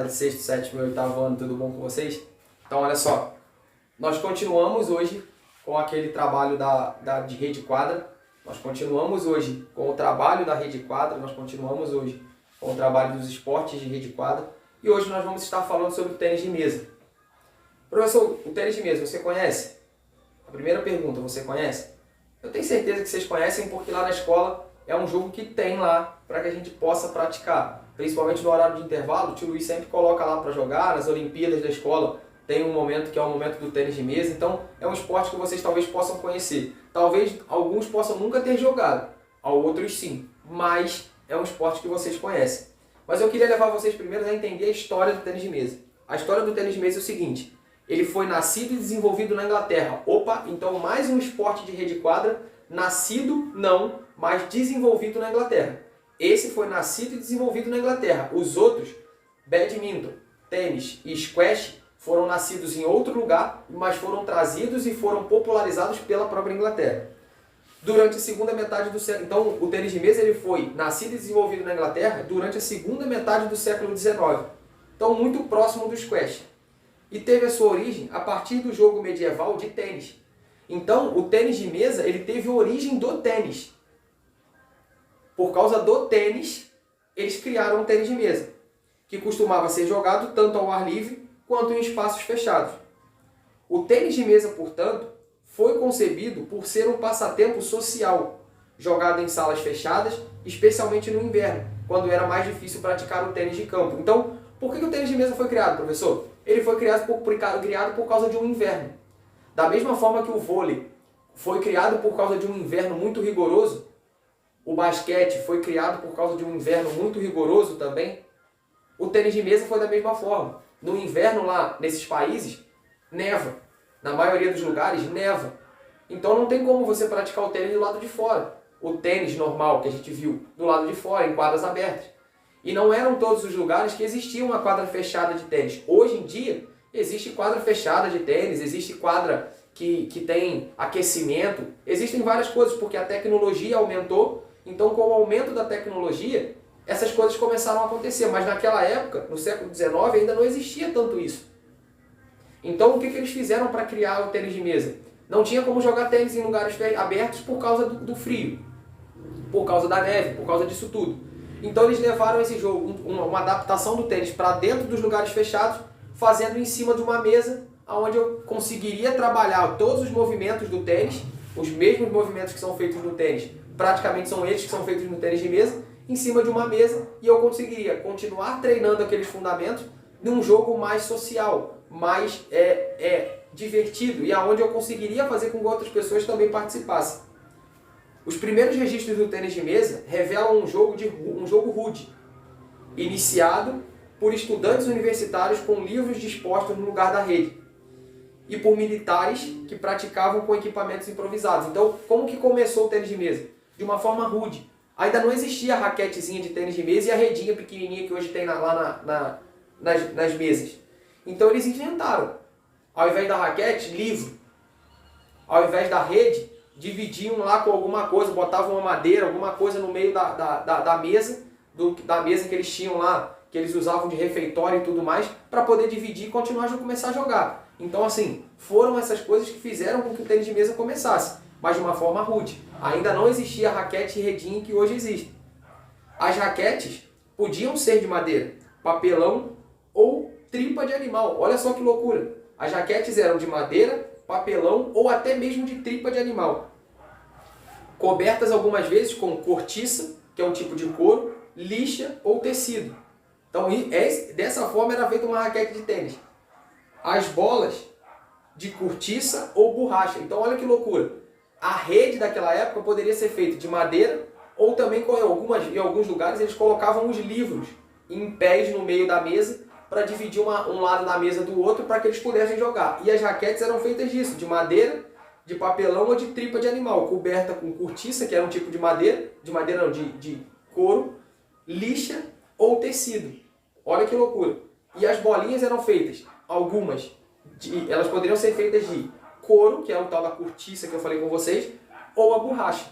sexto, sétimo e oitavo ano, tudo bom com vocês? Então, olha só, nós continuamos hoje com aquele trabalho de rede quadra, nós continuamos hoje com o trabalho da rede quadra, nós continuamos hoje com o trabalho dos esportes de rede quadra e hoje nós vamos estar falando sobre o tênis de mesa. Professor, o tênis de mesa você conhece? A primeira pergunta, você conhece? Eu tenho certeza que vocês conhecem porque lá na escola é um jogo que tem lá para que a gente possa praticar. Principalmente no horário de intervalo, o tio Luiz sempre coloca lá para jogar, nas Olimpíadas da escola tem um momento que é o momento do tênis de mesa, então é um esporte que vocês talvez possam conhecer. Talvez alguns possam nunca ter jogado, outros sim, mas é um esporte que vocês conhecem. Mas eu queria levar vocês primeiro a entender a história do tênis de mesa. A história do tênis de mesa é o seguinte: ele foi nascido e desenvolvido na Inglaterra. Opa, então mais um esporte de rede quadra, nascido não, mas desenvolvido na Inglaterra. Esse foi nascido e desenvolvido na Inglaterra. Os outros, badminton, tênis e squash, foram nascidos em outro lugar, mas foram trazidos e foram popularizados pela própria Inglaterra. Durante a segunda metade do século... Então, o tênis de mesa ele foi nascido e desenvolvido na Inglaterra durante a segunda metade do século XIX. Então, muito próximo do squash. E teve a sua origem a partir do jogo medieval de tênis. Então, o tênis de mesa ele teve origem do tênis. Por causa do tênis, eles criaram um tênis de mesa, que costumava ser jogado tanto ao ar livre quanto em espaços fechados. O tênis de mesa, portanto, foi concebido por ser um passatempo social, jogado em salas fechadas, especialmente no inverno, quando era mais difícil praticar o tênis de campo. Então, por que o tênis de mesa foi criado, professor? Ele foi criado por causa de um inverno. Da mesma forma que o vôlei foi criado por causa de um inverno muito rigoroso, o basquete foi criado por causa de um inverno muito rigoroso também, o tênis de mesa foi da mesma forma. No inverno lá, nesses países, neva. Na maioria dos lugares, neva. Então não tem como você praticar o tênis do lado de fora. O tênis normal que a gente viu do lado de fora, em quadras abertas. E não eram todos os lugares que existia uma quadra fechada de tênis. Hoje em dia, existe quadra fechada de tênis, existe quadra que tem aquecimento. Existem várias coisas, porque a tecnologia aumentou. Então, com o aumento da tecnologia, essas coisas começaram a acontecer. Mas naquela época, no século XIX, ainda não existia tanto isso. Então, o que eles fizeram para criar o tênis de mesa? Não tinha como jogar tênis em lugares abertos por causa do frio, por causa da neve, por causa disso tudo. Então, eles levaram esse jogo, uma adaptação do tênis para dentro dos lugares fechados, fazendo em cima de uma mesa, onde eu conseguiria trabalhar todos os movimentos do tênis, os mesmos movimentos que são feitos no tênis, praticamente são eles que são feitos no tênis de mesa, em cima de uma mesa, e eu conseguiria continuar treinando aqueles fundamentos num jogo mais social, mais divertido, e aonde eu conseguiria fazer com que outras pessoas também participassem. Os primeiros registros do tênis de mesa revelam um jogo rude, iniciado por estudantes universitários com livros dispostos no lugar da rede, e por militares que praticavam com equipamentos improvisados. Então, como que começou o tênis de mesa? De uma forma rude. Ainda não existia a raquetezinha de tênis de mesa e a redinha pequenininha que hoje tem lá nas mesas. Então eles inventaram. Ao invés da raquete, livro. Ao invés da rede, dividiam lá com alguma coisa, botavam uma madeira, alguma coisa no meio da mesa, da mesa que eles tinham lá, que eles usavam de refeitório e tudo mais, para poder dividir e continuar a começar a jogar. Então, assim, foram essas coisas que fizeram com que o tênis de mesa começasse, mas de uma forma rude. Ainda não existia a raquete e redinha que hoje existe. As raquetes podiam ser de madeira, papelão ou tripa de animal. Olha só que loucura. As raquetes eram de madeira, papelão ou até mesmo de tripa de animal. Cobertas algumas vezes com cortiça, que é um tipo de couro, lixa ou tecido. Então, dessa forma era feita uma raquete de tênis. As bolas de cortiça ou borracha. Então, olha que loucura. A rede daquela época poderia ser feita de madeira ou também, em alguns lugares, eles colocavam os livros em pés no meio da mesa para dividir um lado da mesa do outro para que eles pudessem jogar. E as raquetes eram feitas disso, de madeira, de papelão ou de tripa de animal, coberta com cortiça, que era um tipo de madeira não, de couro, lixa ou tecido. Olha que loucura. E as bolinhas eram feitas, elas poderiam ser feitas de couro, que é o tal da cortiça que eu falei com vocês, ou a borracha.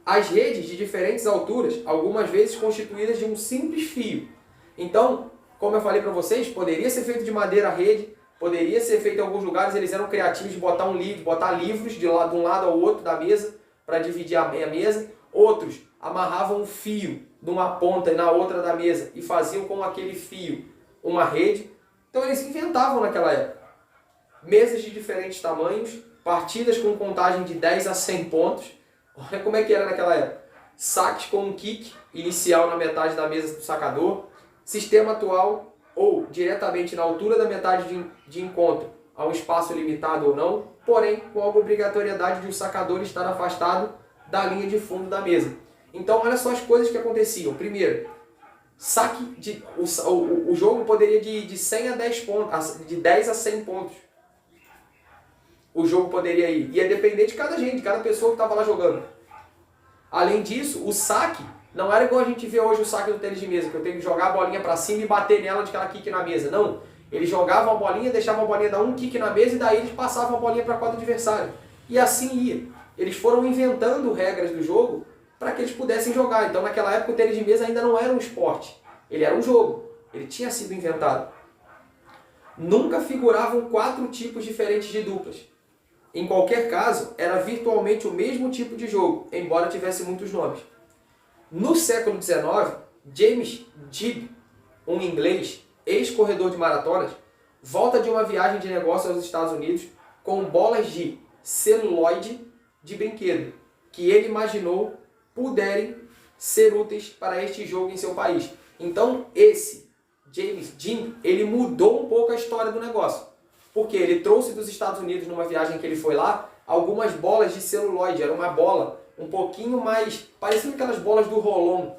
As redes de diferentes alturas, algumas vezes constituídas de um simples fio. Então, como eu falei para vocês, poderia ser feito de madeira a rede, poderia ser feito em alguns lugares, eles eram criativos de botar botar livros de um lado ao outro da mesa, para dividir a mesa. Outros amarravam um fio numa ponta e na outra da mesa e faziam com aquele fio uma rede. Então eles inventavam naquela época. Mesas de diferentes tamanhos, partidas com contagem de 10 a 100 pontos. Olha como é que era naquela época. Saques com um kick inicial na metade da mesa do sacador. Sistema atual, ou diretamente na altura da metade de encontro, a um espaço limitado ou não, porém com a obrigatoriedade de o sacador estar afastado da linha de fundo da mesa. Então olha só as coisas que aconteciam. Primeiro, saque o jogo poderia de 100 a 10 pontos, de 10 a 100 pontos. O jogo poderia ir. Ia depender de cada gente, de cada pessoa que estava lá jogando. Além disso, o saque não era igual a gente vê hoje o saque do tênis de mesa, que eu tenho que jogar a bolinha para cima e bater nela de aquela kick na mesa. Não. Eles jogavam a bolinha, deixavam a bolinha dar um kick na mesa e daí eles passavam a bolinha para a quadra adversária. E assim ia. Eles foram inventando regras do jogo para que eles pudessem jogar. Então naquela época o tênis de mesa ainda não era um esporte. Ele era um jogo. Ele tinha sido inventado. Nunca figuravam 4 tipos diferentes de duplas. Em qualquer caso, era virtualmente o mesmo tipo de jogo, embora tivesse muitos nomes. No século XIX, James Gibb, um inglês, ex-corredor de maratonas, volta de uma viagem de negócio aos Estados Unidos com bolas de celuloide de brinquedo, que ele imaginou puderem ser úteis para este jogo em seu país. Então, esse James Gibb, ele mudou um pouco a história do negócio. Porque ele trouxe dos Estados Unidos, numa viagem que ele foi lá, algumas bolas de celuloide. Era uma bola um pouquinho mais... parecendo aquelas bolas do Rolon,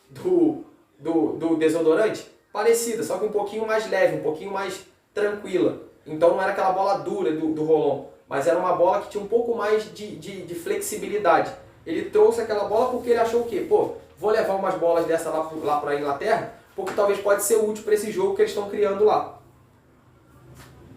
do desodorante. Parecida, só que um pouquinho mais leve, um pouquinho mais tranquila. Então não era aquela bola dura do Rolon, mas era uma bola que tinha um pouco mais de flexibilidade. Ele trouxe aquela bola porque ele achou o quê? Pô, vou levar umas bolas dessa lá para a Inglaterra, porque talvez pode ser útil para esse jogo que eles estão criando lá.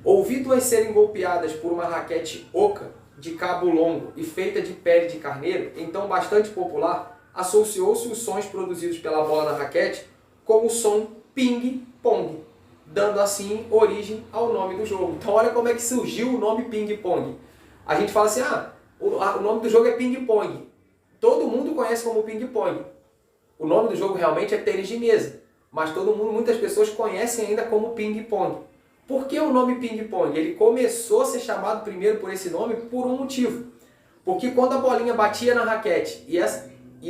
Ouvido-as serem golpeadas por uma raquete oca de cabo longo e feita de pele de carneiro, então bastante popular, associou-se os sons produzidos pela bola na raquete com o som ping-pong, dando assim origem ao nome do jogo. Então olha como é que surgiu o nome ping-pong. A gente fala assim, o nome do jogo é ping-pong. Todo mundo conhece como ping-pong. O nome do jogo realmente é tênis de mesa, mas muitas pessoas conhecem ainda como ping-pong. Por que o nome ping-pong? Ele começou a ser chamado primeiro por esse nome por um motivo. Porque quando a bolinha batia na raquete e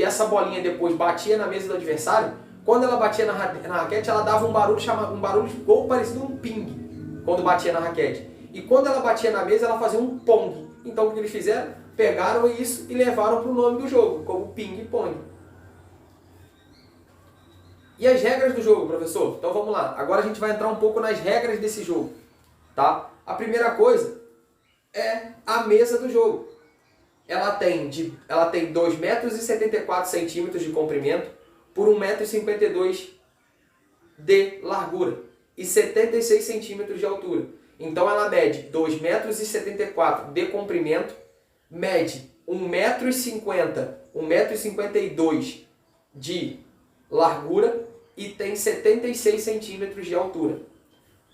essa bolinha depois batia na mesa do adversário, quando ela batia na raquete, ela dava um barulho de gol parecido um ping, quando batia na raquete. E quando ela batia na mesa, ela fazia um pong. Então o que eles fizeram? Pegaram isso e levaram para o nome do jogo, como ping-pong. E as regras do jogo, professor? Então vamos lá. Agora a gente vai entrar um pouco nas regras desse jogo. Tá? A primeira coisa é a mesa do jogo. Ela tem 2,74 m de comprimento por 1,52 m de largura e 76 cm de altura. Então ela mede 2,74 m de comprimento, mede 1,50 m, 1,52 m de largura e tem 76 centímetros de altura.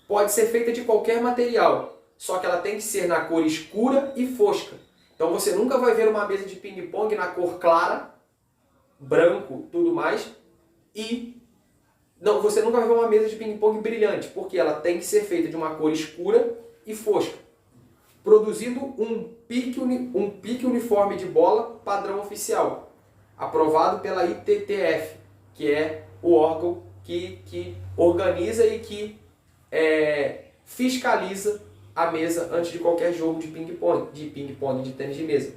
Pode ser feita de qualquer material, só que ela tem que ser na cor escura e fosca. Então você nunca vai ver uma mesa de ping-pong na cor clara, branco, tudo mais, e você nunca vai ver uma mesa de ping-pong brilhante, porque ela tem que ser feita de uma cor escura e fosca, produzindo um pique uniforme de bola padrão oficial, aprovado pela ITTF, que é o órgão que organiza e que fiscaliza a mesa antes de qualquer jogo de ping-pong, de tênis de mesa.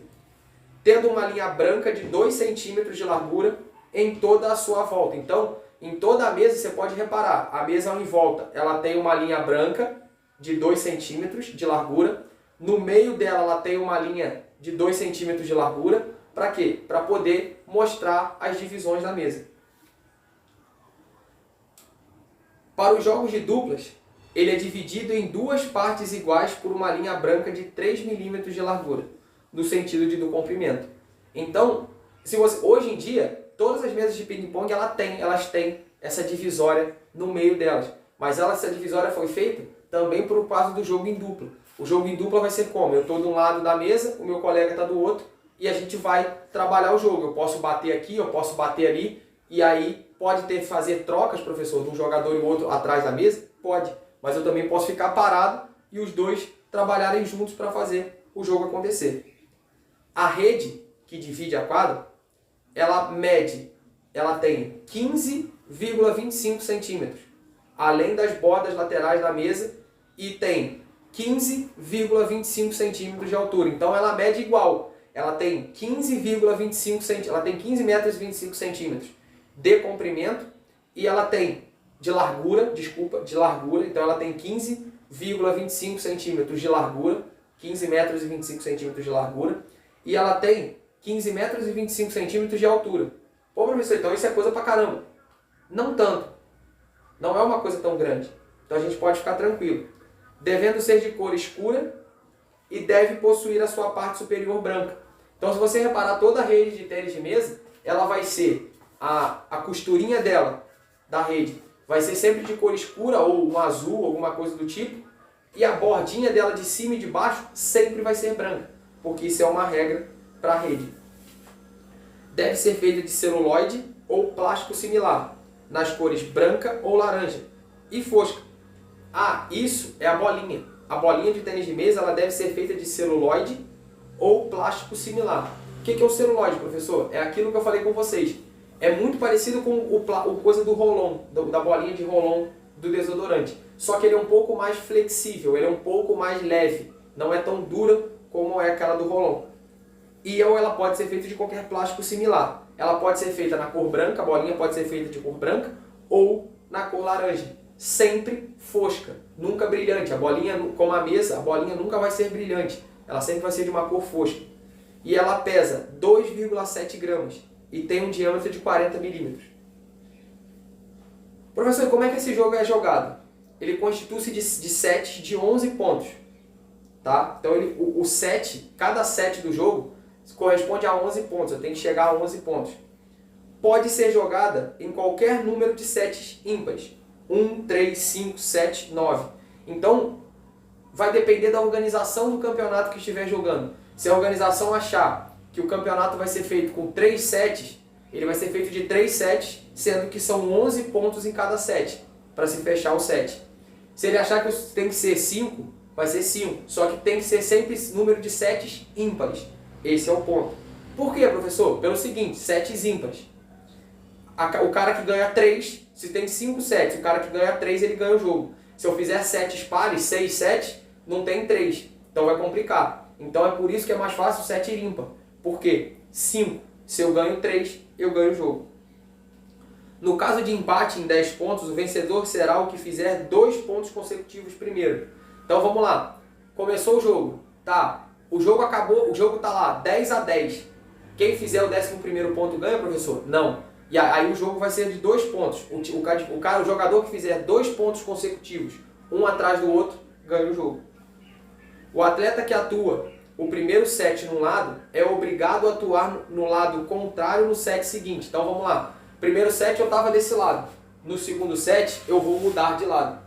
Tendo uma linha branca de 2 centímetros de largura em toda a sua volta. Então, em toda a mesa, você pode reparar, a mesa em volta, ela tem uma linha branca de 2 centímetros de largura. No meio dela, ela tem uma linha de 2 centímetros de largura. Para quê? Para poder mostrar as divisões da mesa. Para os jogos de duplas, ele é dividido em 2 partes iguais por uma linha branca de 3 milímetros de largura, no sentido do comprimento. Então, hoje em dia, todas as mesas de ping-pong elas têm essa divisória no meio delas. Mas essa divisória foi feita também por causa do jogo em dupla. O jogo em dupla vai ser como? Eu estou de um lado da mesa, o meu colega está do outro, e a gente vai trabalhar o jogo. Eu posso bater aqui, eu posso bater ali, e aí pode ter que fazer trocas, professor, de um jogador e o outro atrás da mesa? Pode. Mas eu também posso ficar parado e os dois trabalharem juntos para fazer o jogo acontecer. A rede que divide a quadra, ela tem 15,25 centímetros, além das bordas laterais da mesa, e tem 15,25 centímetros de altura. Então ela mede igual. Ela tem 15,25 centímetros, ela tem 15 metros e 25 centímetros de comprimento e ela tem de largura, então ela tem 15,25 centímetros de largura, 15 metros e 25 centímetros de largura, e ela tem 15 metros e 25 centímetros de altura. Pô, professor, então isso é coisa pra caramba. Não tanto. Não é uma coisa tão grande. Então a gente pode ficar tranquilo. Devendo ser de cor escura e deve possuir a sua parte superior branca. Então se você reparar, toda a rede de tênis de mesa, ela vai ser, a costurinha dela, da rede, vai ser sempre de cor escura ou um azul, alguma coisa do tipo, e a bordinha dela de cima e de baixo sempre vai ser branca, porque isso é uma regra para a rede. Deve ser feita de celuloide ou plástico similar, nas cores branca ou laranja e fosca. Isso é a bolinha. A bolinha de tênis de mesa ela deve ser feita de celuloide ou plástico similar. O que é o celuloide, professor? É aquilo que eu falei com vocês. É muito parecido com o coisa do rolon, da bolinha de rolon do desodorante. Só que ele é um pouco mais flexível, ele é um pouco mais leve. Não é tão dura como é aquela do rolon. E ela pode ser feita de qualquer plástico similar. Ela pode ser feita na cor branca, a bolinha pode ser feita de cor branca ou na cor laranja. Sempre fosca, nunca brilhante. A bolinha, como a mesa, a bolinha nunca vai ser brilhante. Ela sempre vai ser de uma cor fosca. E ela pesa 2,7 gramas e tem um diâmetro de 40 milímetros. Professor, como é que esse jogo é jogado? Ele constitui-se de sets de 11 pontos. Tá? Então cada set do jogo corresponde a 11 pontos. Eu tenho que chegar a 11 pontos. Pode ser jogada em qualquer número de sets ímpares. 1, 3, 5, 7, 9. Então, vai depender da organização do campeonato que estiver jogando. Se a organização achar que o campeonato vai ser feito com 3 sets, ele vai ser feito de 3 sets, sendo que são 11 pontos em cada set, para se fechar o set. Se ele achar que tem que ser 5, vai ser 5. Só que tem que ser sempre número de sets ímpares. Esse é o ponto. Por quê, professor? Pelo seguinte, sets ímpares. O cara que ganha 3, se tem 5 sets, o cara que ganha 3, ele ganha o jogo. Se eu fizer sets pares, 6 sets, não tem 3. Então vai complicar. Então é por isso que é mais fácil o set ímpar. Por quê? 5. Se eu ganho 3, eu ganho o jogo. No caso de empate em 10 pontos, o vencedor será o que fizer 2 pontos consecutivos primeiro. Então vamos lá. Começou o jogo. Tá. O jogo acabou, o jogo está lá, 10-10. Quem fizer o 11º ponto ganha, professor? Não. E aí o jogo vai ser de 2 pontos. O jogador que fizer 2 pontos consecutivos, um atrás do outro, ganha o jogo. O atleta que atua o primeiro set num lado é obrigado a atuar no lado contrário no set seguinte. Então vamos lá. Primeiro set eu estava desse lado. No segundo set eu vou mudar de lado.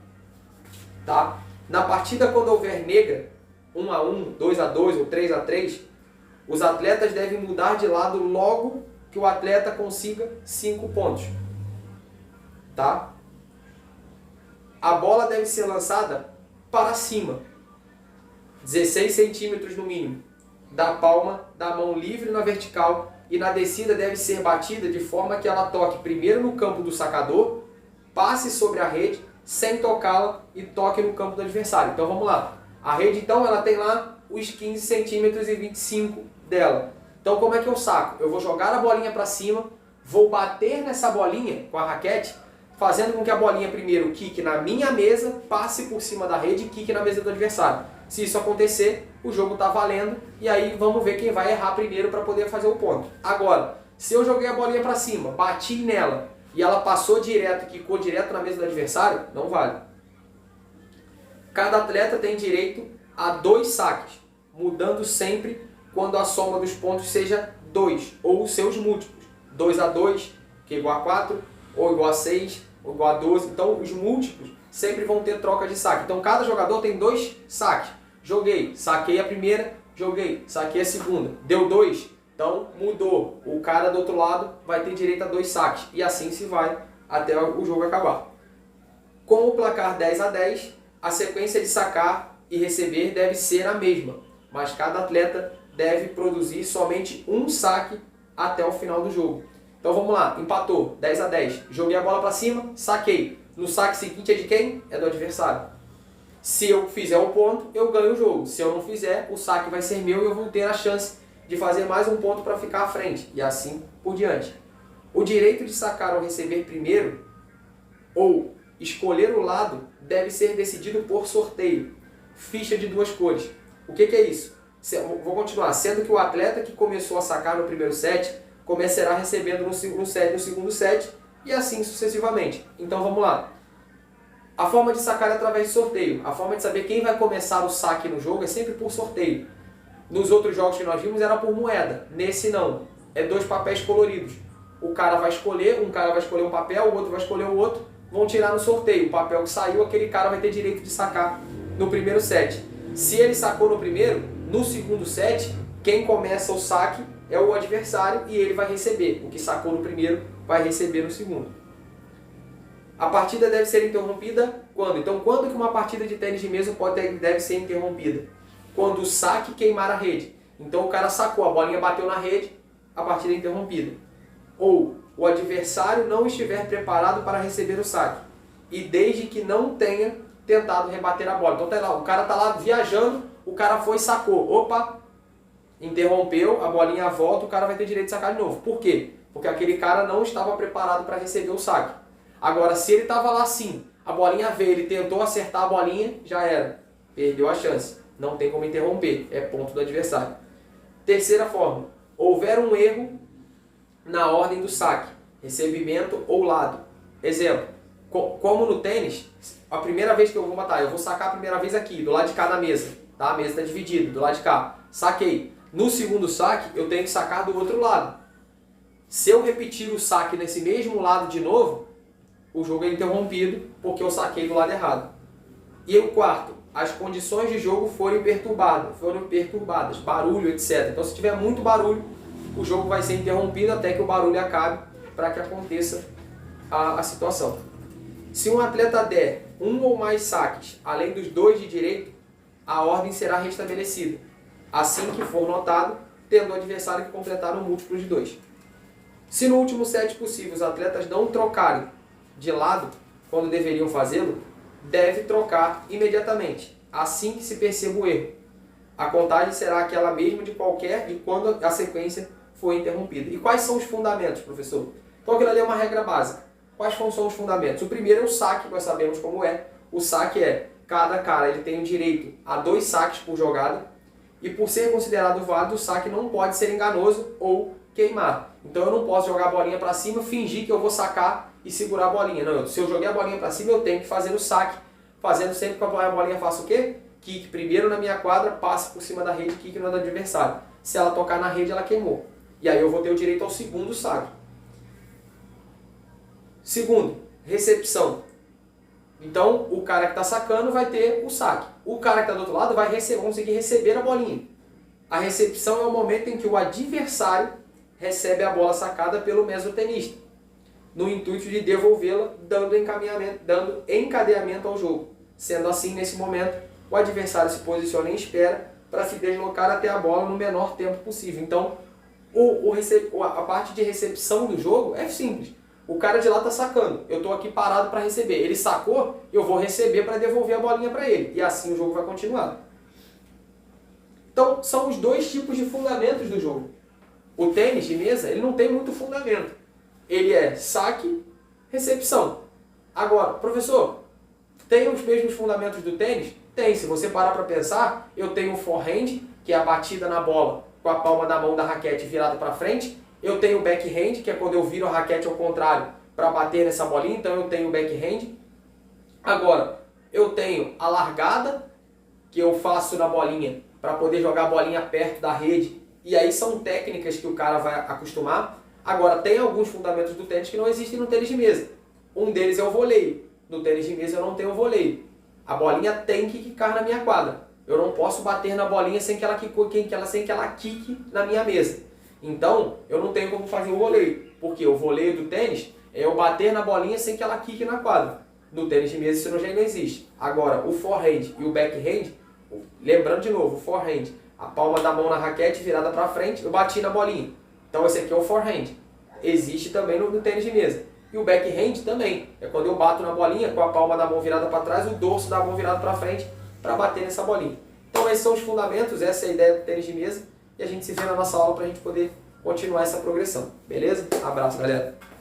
Tá? Na partida quando houver negra, 1-1, 2-2 ou 3-3, os atletas devem mudar de lado logo que o atleta consiga 5 pontos. Tá? A bola deve ser lançada para cima, 16 centímetros no mínimo, da palma da mão livre na vertical, e na descida deve ser batida de forma que ela toque primeiro no campo do sacador, passe sobre a rede sem tocá-la e toque no campo do adversário. Então vamos lá. A rede então ela tem lá os 15 centímetros e 25 dela. Então como é que eu saco? Eu vou jogar a bolinha para cima, vou bater nessa bolinha com a raquete, fazendo com que a bolinha primeiro quique na minha mesa, passe por cima da rede e quique na mesa do adversário. Se isso acontecer, o jogo está valendo e aí vamos ver quem vai errar primeiro para poder fazer o ponto. Agora, se eu joguei a bolinha para cima, bati nela e ela passou direto, quicou direto na mesa do adversário, não vale. Cada atleta tem direito a 2 saques, mudando sempre quando a soma dos pontos seja 2 ou os seus múltiplos. 2-2, que é igual a 4, ou igual a 6, ou igual a 12. Então os múltiplos sempre vão ter troca de saque. Então cada jogador tem 2 saques. Joguei, saquei a primeira, joguei, saquei a segunda. Deu 2, então mudou. O cara do outro lado vai ter direito a 2 saques. E assim se vai até o jogo acabar. Com o placar 10-10, a sequência de sacar e receber deve ser a mesma. Mas cada atleta deve produzir somente um saque até o final do jogo. Então vamos lá, empatou, 10-10. Joguei a bola para cima, saquei. No saque seguinte é de quem? É do adversário. Se eu fizer um ponto, eu ganho o jogo. Se eu não fizer, o saque vai ser meu e eu vou ter a chance de fazer mais um ponto para ficar à frente. E assim por diante. O direito de sacar ou receber primeiro, ou escolher o lado, deve ser decidido por sorteio. Ficha de 2 cores. O que é isso? Vou continuar. Sendo que o atleta que começou a sacar no primeiro set, começará recebendo no segundo set, e assim sucessivamente. Então vamos lá. A forma de sacar é através de sorteio. A forma de saber quem vai começar o saque no jogo é sempre por sorteio. Nos outros jogos que nós vimos era por moeda. Nesse não. É 2 papéis coloridos. O cara vai escolher, um cara vai escolher um papel, o outro vai escolher o outro. Vão tirar no sorteio. O papel que saiu, aquele cara vai ter direito de sacar no primeiro set. Se ele sacou no primeiro, no segundo set, quem começa o saque é o adversário e ele vai receber. O que sacou no primeiro vai receber no segundo. A partida deve ser interrompida quando? Então, quando que uma partida de tênis de mesa deve ser interrompida? Quando o saque queimar a rede. Então, o cara sacou, a bolinha bateu na rede, a partida é interrompida. Ou o adversário não estiver preparado para receber o saque. E desde que não tenha tentado rebater a bola. Então, tá lá, o cara está lá viajando, o cara foi e sacou. Opa! Interrompeu, a bolinha volta, o cara vai ter direito de sacar de novo. Por quê? Porque aquele cara não estava preparado para receber o saque. Agora, se ele estava lá sim, a bolinha veio, ele tentou acertar a bolinha, já era. Perdeu a chance. Não tem como interromper. É ponto do adversário. Terceira forma. Houver um erro na ordem do saque, recebimento ou lado. Exemplo. Como no tênis, a primeira vez que eu vou matar, eu vou sacar a primeira vez aqui, do lado de cá da mesa. Tá? A mesa está dividida, do lado de cá. Saquei. No segundo saque, eu tenho que sacar do outro lado. Se eu repetir o saque nesse mesmo lado de novo, o jogo é interrompido porque eu saquei do lado errado. E o quarto, as condições de jogo foram perturbadas, barulho, etc. Então, se tiver muito barulho, o jogo vai ser interrompido até que o barulho acabe para que aconteça a situação. Se um atleta der um ou mais saques, além dos 2 de direito, a ordem será restabelecida, assim que for notado, tendo o adversário que completar um múltiplo de 2. Se no último set possível os atletas não trocarem de lado, quando deveriam fazê-lo, deve trocar imediatamente, assim que se perceba o erro. A contagem será aquela mesma de quando a sequência for interrompida. E quais são os fundamentos, professor? Então aquilo ali é uma regra básica. Quais são os fundamentos? O primeiro é o saque, nós sabemos como é. O saque é, cada cara ele tem o direito a 2 saques por jogada, e por ser considerado válido, o saque não pode ser enganoso ou queimar. Então eu não posso jogar a bolinha para cima, fingir que eu vou sacar e segurar a bolinha. Não, se eu joguei a bolinha para cima, eu tenho que fazer o saque, fazendo sempre que a bolinha faça o quê? Kick primeiro na minha quadra, passe por cima da rede, kick no do adversário. Se ela tocar na rede, ela queimou. E aí eu vou ter o direito ao segundo saque. Segundo, recepção. Então, o cara que está sacando vai ter o saque. O cara que está do outro lado vai conseguir receber a bolinha. A recepção é o momento em que o adversário recebe a bola sacada pelo mesotenista, no intuito de devolvê-la, dando encadeamento ao jogo. Sendo assim, nesse momento, o adversário se posiciona em espera para se deslocar até a bola no menor tempo possível. Então, a parte de recepção do jogo é simples. O cara de lá está sacando, eu estou aqui parado para receber. Ele sacou, eu vou receber para devolver a bolinha para ele. E assim o jogo vai continuar. Então, são os 2 tipos de fundamentos do jogo. O tênis de mesa, ele não tem muito fundamento. Ele é saque, recepção. Agora, professor, tem os mesmos fundamentos do tênis? Tem. Se você parar para pensar, eu tenho o forehand, que é a batida na bola com a palma da mão da raquete virada para frente. Eu tenho o backhand, que é quando eu viro a raquete ao contrário para bater nessa bolinha, então eu tenho o backhand. Agora, eu tenho a largada, que eu faço na bolinha para poder jogar a bolinha perto da rede. E aí são técnicas que o cara vai acostumar. Agora, tem alguns fundamentos do tênis que não existem no tênis de mesa. Um deles é o voleio. No tênis de mesa eu não tenho voleio. A bolinha tem que quicar na minha quadra. Eu não posso bater na bolinha sem que ela quique na minha mesa. Então, eu não tenho como fazer o voleio. Porque o voleio do tênis é eu bater na bolinha sem que ela quique na quadra. No tênis de mesa isso já não existe. Agora, o forehand e o backhand, lembrando de novo, o forehand, a palma da mão na raquete virada para frente, eu bati na bolinha. Então esse aqui é o forehand. Existe também no tênis de mesa. E o backhand também. É quando eu bato na bolinha com a palma da mão virada para trás, o dorso da mão virado para frente para bater nessa bolinha. Então esses são os fundamentos, essa é a ideia do tênis de mesa. E a gente se vê na nossa aula para a gente poder continuar essa progressão. Beleza? Abraço, galera!